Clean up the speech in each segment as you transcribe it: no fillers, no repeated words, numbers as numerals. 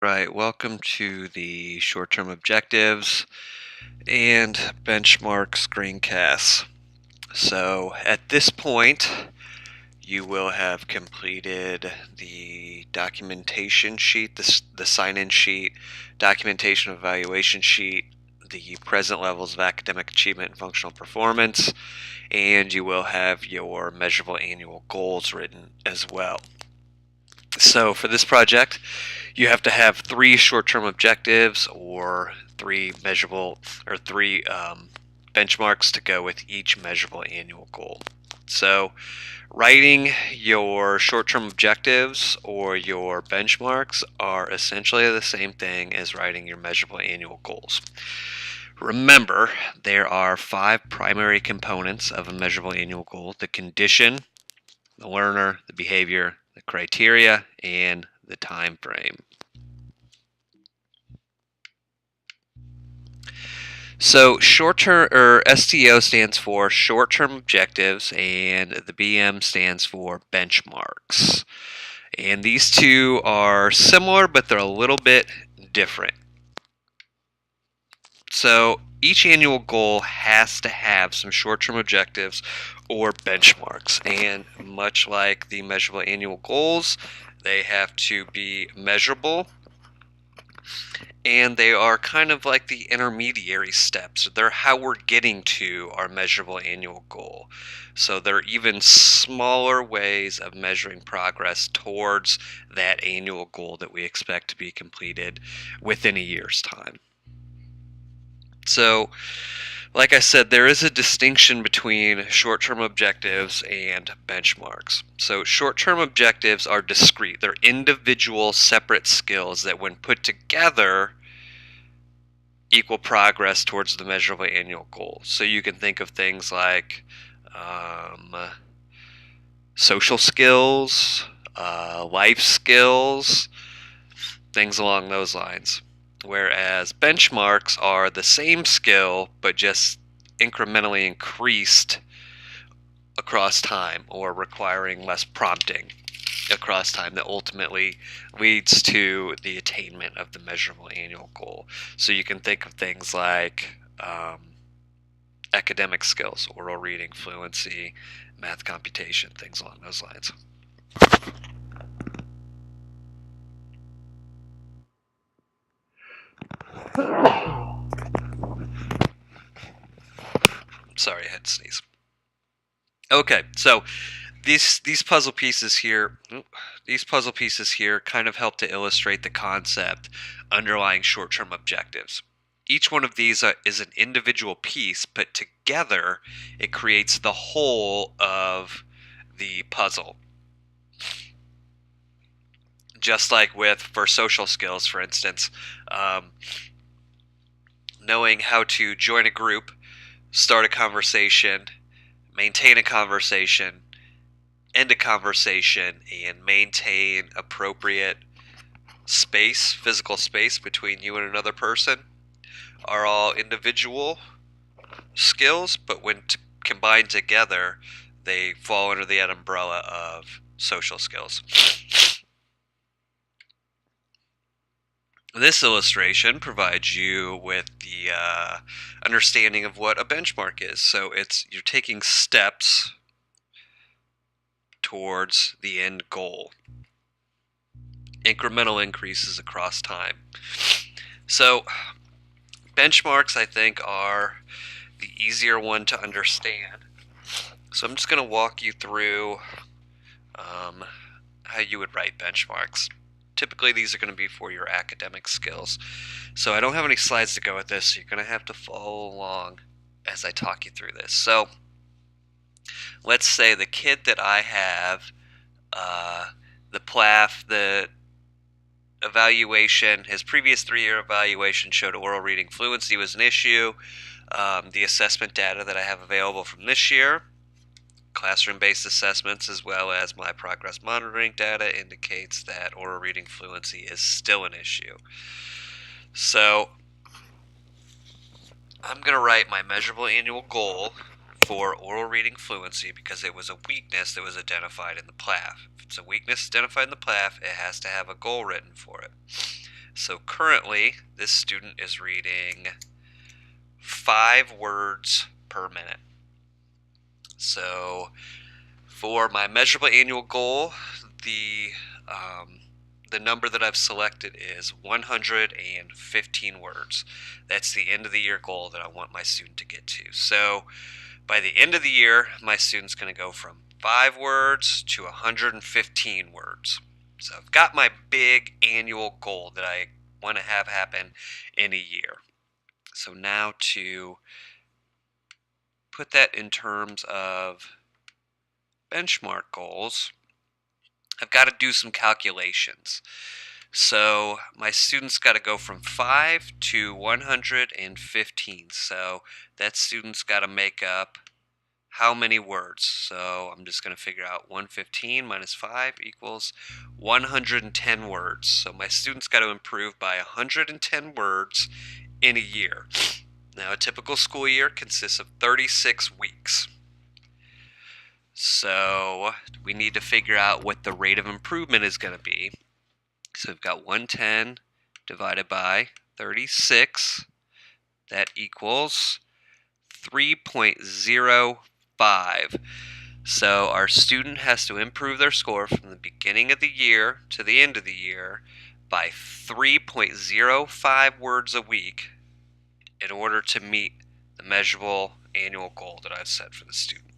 Right, welcome to the short-term objectives and benchmark screencasts. So at this point, you will have completed the documentation sheet, the sign-in sheet, documentation evaluation sheet, the present levels of academic achievement and functional performance, and you will have your measurable annual goals written as well. So for this project, you have to have 3 short-term objectives or 3 measurable or 3 benchmarks to go with each measurable annual goal. So writing your short-term objectives or your benchmarks are essentially the same thing as writing your measurable annual goals. Remember, there are 5 primary components of a measurable annual goal: the condition, the learner, the behavior, the criteria, and the time frame. So short-term or STO stands for short-term objectives, and the BM stands for benchmarks. And these two are similar, but they're a little bit different. So each annual goal has to have some short-term objectives or benchmarks, and much like the measurable annual goals, they have to be measurable, and they are kind of like the intermediary steps. They're how we're getting to our measurable annual goal. So they're even smaller ways of measuring progress towards that annual goal that we expect to be completed within a year's time. So, like I said, there is a distinction between short-term objectives and benchmarks. So short-term objectives are discrete. They're individual, separate skills that when put together equal progress towards the measurable annual goal. So you can think of things like social skills, life skills, things along those lines. Whereas benchmarks are the same skill, but just incrementally increased across time, or requiring less prompting across time, that ultimately leads to the attainment of the measurable annual goal. So you can think of things like academic skills, oral reading, fluency, math computation, things along those lines. Sorry, I had to sneeze. Okay, so these puzzle pieces here, kind of help to illustrate the concept underlying short-term objectives. Each one of these is an individual piece, but together it creates the whole of the puzzle. Just like for social skills, for instance, knowing how to join a group, start a conversation, maintain a conversation, end a conversation, and maintain appropriate space, physical space between you and another person are all individual skills, but when combined together, they fall under the umbrella of social skills. This illustration provides you with the understanding of what a benchmark is. So you're taking steps towards the end goal. Incremental increases across time. So benchmarks, I think, are the easier one to understand. So I'm just going to walk you through how you would write benchmarks. Typically, these are going to be for your academic skills. So I don't have any slides to go with this, so you're going to have to follow along as I talk you through this. So let's say the kid that I have, the PLAF, the evaluation, his previous 3-year evaluation showed oral reading fluency was an issue. The assessment data that I have available from this year, classroom-based assessments, as well as my progress monitoring data, indicates that oral reading fluency is still an issue. So I'm going to write my measurable annual goal for oral reading fluency because it was a weakness that was identified in the PLAF. If it's a weakness identified in the PLAF, it has to have a goal written for it. So currently, this student is reading 5 words per minute. So for my measurable annual goal, the number that I've selected is 115 words. That's the end of the year goal that I want my student to get to. So by the end of the year, my student's going to go from 5 words to 115 words. So I've got my big annual goal that I want to have happen in a year. So now to put that in terms of benchmark goals, I've got to do some calculations. So my student's got to go from 5 to 115. So that student's got to make up how many words? So I'm just going to figure out 115 minus 5 equals 110 words. So my student's got to improve by 110 words in a year. Now, a typical school year consists of 36 weeks. So we need to figure out what the rate of improvement is going to be. So we've got 110 divided by 36. That equals 3.05. So our student has to improve their score from the beginning of the year to the end of the year by 3.05 words a week in order to meet the measurable annual goal that I've set for the student.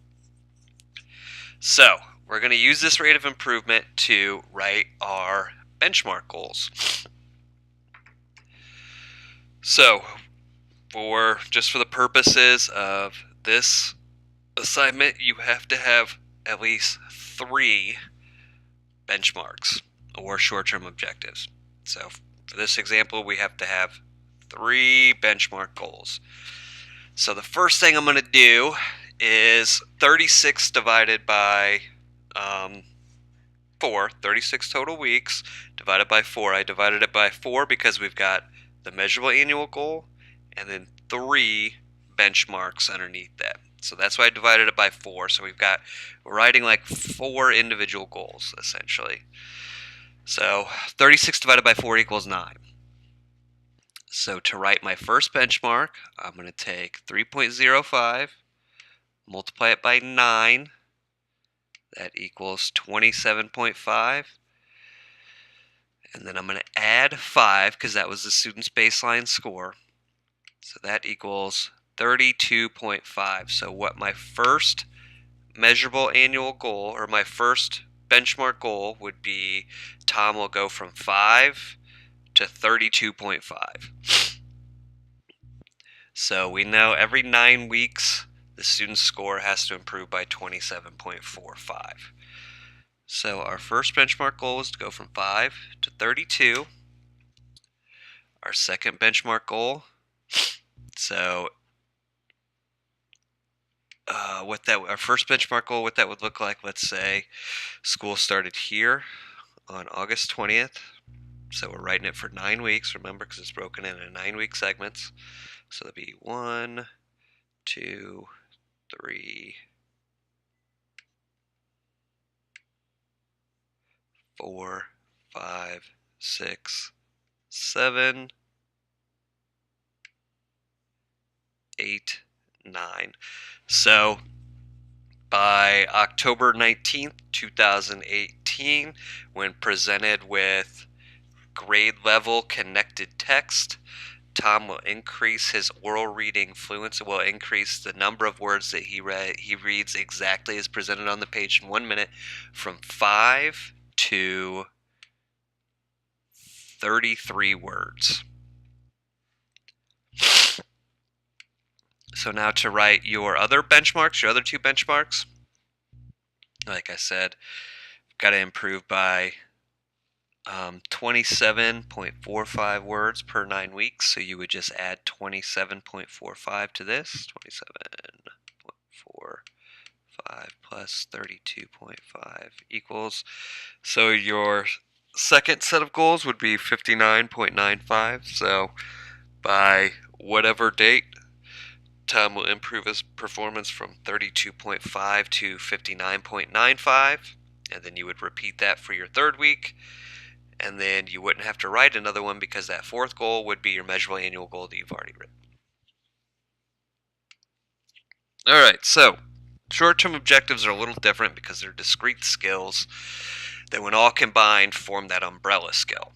So we're going to use this rate of improvement to write our benchmark goals. So just for the purposes of this assignment, you have to have at least 3 benchmarks or short-term objectives. So for this example, we have to have 3 benchmark goals. So the first thing I'm going to do is 36 divided by 4, 36 total weeks divided by 4. I divided it by 4 because we've got the measurable annual goal and then 3 benchmarks underneath that. So that's why I divided it by 4. So we're writing like 4 individual goals essentially. So 36 divided by 4 equals 9. So to write my first benchmark, I'm going to take 3.05, multiply it by 9. That equals 27.5. And then I'm going to add 5 because that was the student's baseline score. So that equals 32.5. So what my first measurable annual goal, or my first benchmark goal, would be Tom will go from 5 to 32.5. So we know every 9 weeks the student's score has to improve by 27.45. So our first benchmark goal is to go from 5 to 32. Our second benchmark goal, so our first benchmark goal, what that would look like, let's say school started here on August 20th. So we're writing it for 9 weeks, remember, because it's broken into 9-week segments. So that'd be 1, 2, 3, 4, 5, 6, 7, 8, 9. So by October 19th, 2018, when presented with grade level connected text, Tom will increase his oral reading fluency, will increase the number of words that he reads exactly as presented on the page in 1 minute from 5 to 33 words. So now to write your other benchmarks, your other 2 benchmarks, like I said, got to improve by 27.45 words per 9 weeks. So you would just add 27.45 to this. 27.45 plus 32.5 equals. So your second set of goals would be 59.95. So by whatever date, Tom will improve his performance from 32.5 to 59.95. And then you would repeat that for your third week. and then you wouldn't have to write another one because that fourth goal would be your measurable annual goal that you've already written. All right, so short-term objectives are a little different because they're discrete skills that when all combined form that umbrella skill.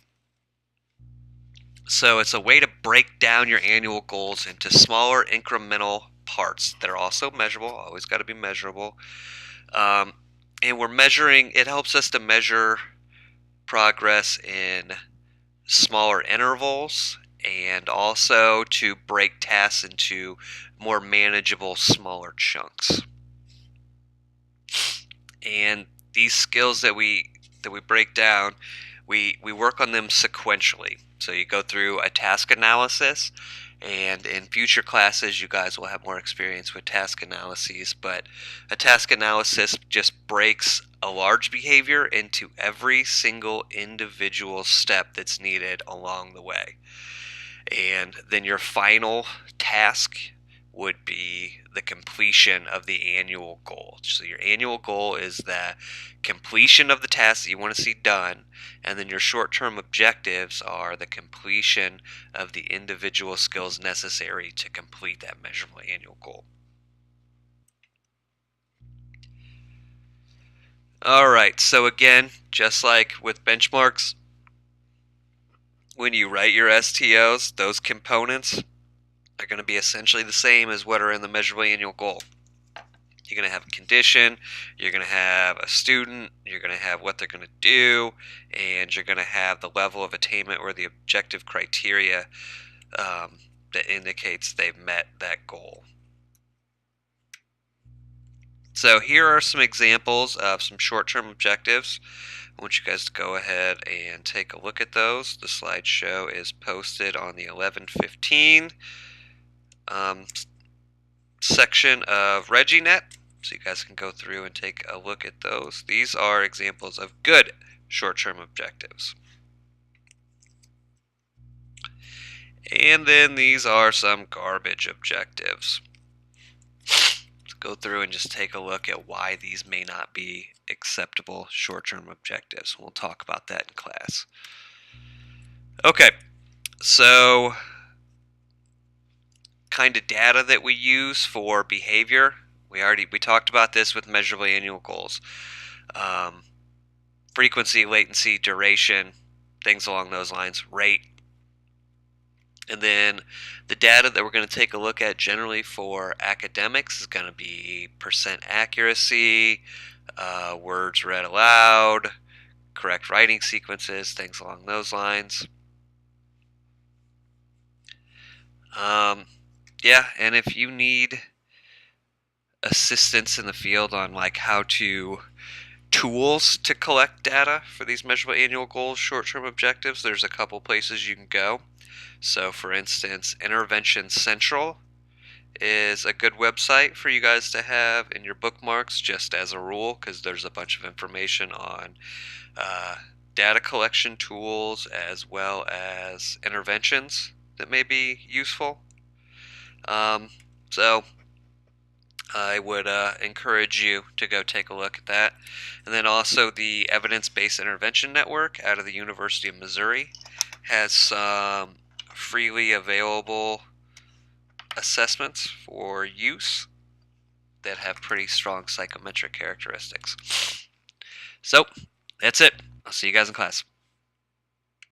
So it's a way to break down your annual goals into smaller incremental parts that are also measurable, always got to be measurable. And we're measuring, it helps us to measure progress in smaller intervals and also to break tasks into more manageable, smaller chunks. And these skills that we break down, we work on them sequentially. So you go through a task analysis, and in future classes you guys will have more experience with task analyses, but a task analysis just breaks a large behavior into every single individual step that's needed along the way. And then your final task would be the completion of the annual goal. So your annual goal is the completion of the tasks that you want to see done, and then your short-term objectives are the completion of the individual skills necessary to complete that measurable annual goal. All right, so again, just like with benchmarks, when you write your STOs, those components are going to be essentially the same as what are in the measurable annual goal. You're going to have a condition, you're going to have a student, you're going to have what they're going to do, and you're going to have the level of attainment or the objective criteria that indicates they've met that goal. So here are some examples of some short-term objectives. I want you guys to go ahead and take a look at those. The slideshow is posted on the 11:15 section of ReggieNet, so you guys can go through and take a look at those. These are examples of good short-term objectives. And then these are some garbage objectives. Let's go through and just take a look at why these may not be acceptable short-term objectives. We'll talk about that in class. Okay, so kind of data that we use for behavior. We talked about this with measurable annual goals. Frequency, latency, duration, things along those lines, rate. And then the data that we're going to take a look at generally for academics is going to be percent accuracy, words read aloud, correct writing sequences, things along those lines. Yeah, and if you need assistance in the field on like how to tools to collect data for these measurable annual goals, short-term objectives, there's a couple places you can go. So for instance, Intervention Central is a good website for you guys to have in your bookmarks just as a rule, because there's a bunch of information on data collection tools as well as interventions that may be useful. So I would encourage you to go take a look at that. And then also the Evidence-Based Intervention Network out of the University of Missouri has some freely available assessments for use that have pretty strong psychometric characteristics. So that's it. I'll see you guys in class.